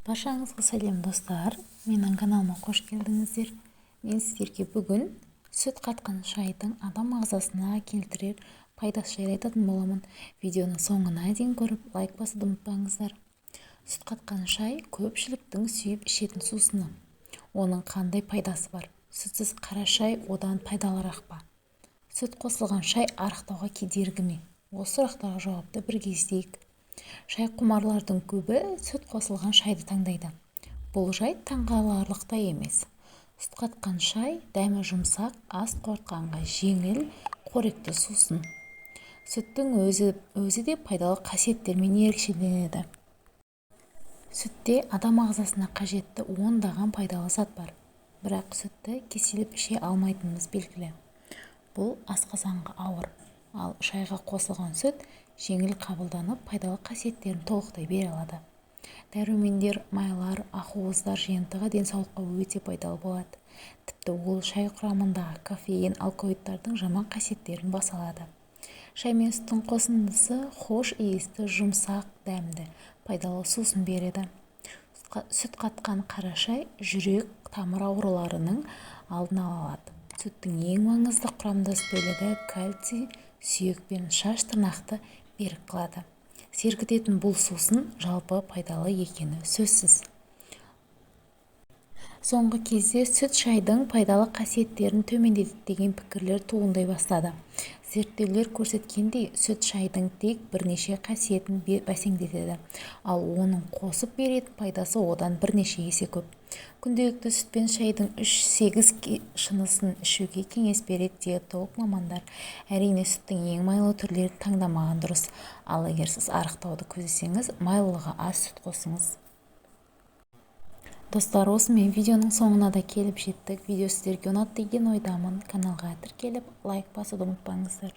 Баршаңызға сәлем достар, менің каналыма қош келдіңіздер. Мен сіздерге бүгін сүт қатқан шайдың адам ағзасына келтірер пайдасы жайлы айтатын боламын. Видеоны соңына дейін көріп, лайк басуды ұмытпаңыздар. Сүт қатқан шай көпшіліктің сүйіп ішетін сусыны. Оның қандай пайдасы бар? Сүтсіз қара шай одан пайдалырақ па? Сүт қосылған шай арықтауға кедергі ме? Осы сұрақтарға жауапты бірге іздейік. Шай құмарлардың көбі сүт қосылған шайды таңдайды. Бұл жай таңғаларлықтай емес. Сүт қатқан шай дәмі жұмсақ, ас қорытқанға жеңіл, қоректі сусын. Сүттің өзі де пайдалы қасиеттермен ерекшеленеді. Сүтте адам ағзасына қажетті ондаған пайдалы зат бар. Бірақ сүтті кеселіп іше алмайтынымыз белгілі. Бұл асқазанға ауыр. Ал шайға қосылған сүт жеңіл қабылданып, пайдалы қасиеттерін толықтай бере алады. Дәрумендер, майлар, ақуыздар жиынтығы денсаулыққа өте пайдалы болады. Тіпті ол шай құрамындағы кофеин, алкалоидтардың жаман қасиеттерін баса алады. Шай мен сүттің қосындысы хош иісті, жұмсақ, дәмді, пайдалы сусын береді. Сүт қатқан қара шай жүрек, тамыр ауруларының алдын алады. Сүттің ең маңызды құрамдас бөлігі кальций, сүйек пен шаш тырнақты берік қылады. Сергітетін бұл сусын жалпы пайдалы екені сөзсіз. Соңғы кезде сүт шайдың пайдалы қасиеттерін төмендетеді деген пікірлер туындай бастады. Зерттеулер көрсеткендей, сүт шайдың тек бірнеше қасиетін бәсеңдетеді, ал оның қосып беретін пайдасы одан бірнеше есе көп. Күнделікті сүт пен шайдың 3-8 шынысын ішуге кеңес береді диетолог мамандар. Әрине, сүттің ең майлы түрлерін таңдамаған дұрыс. Ал егер сіз арықтауды көздесеңіз, майлылығы аз сүт қосыңыз. Достар, осымен видеоның соңына да келіп жеттік. Видео сіздерге ұнады деген ойдамын. Каналға тіркеліп, лайк басуды ұмытпаңыздар.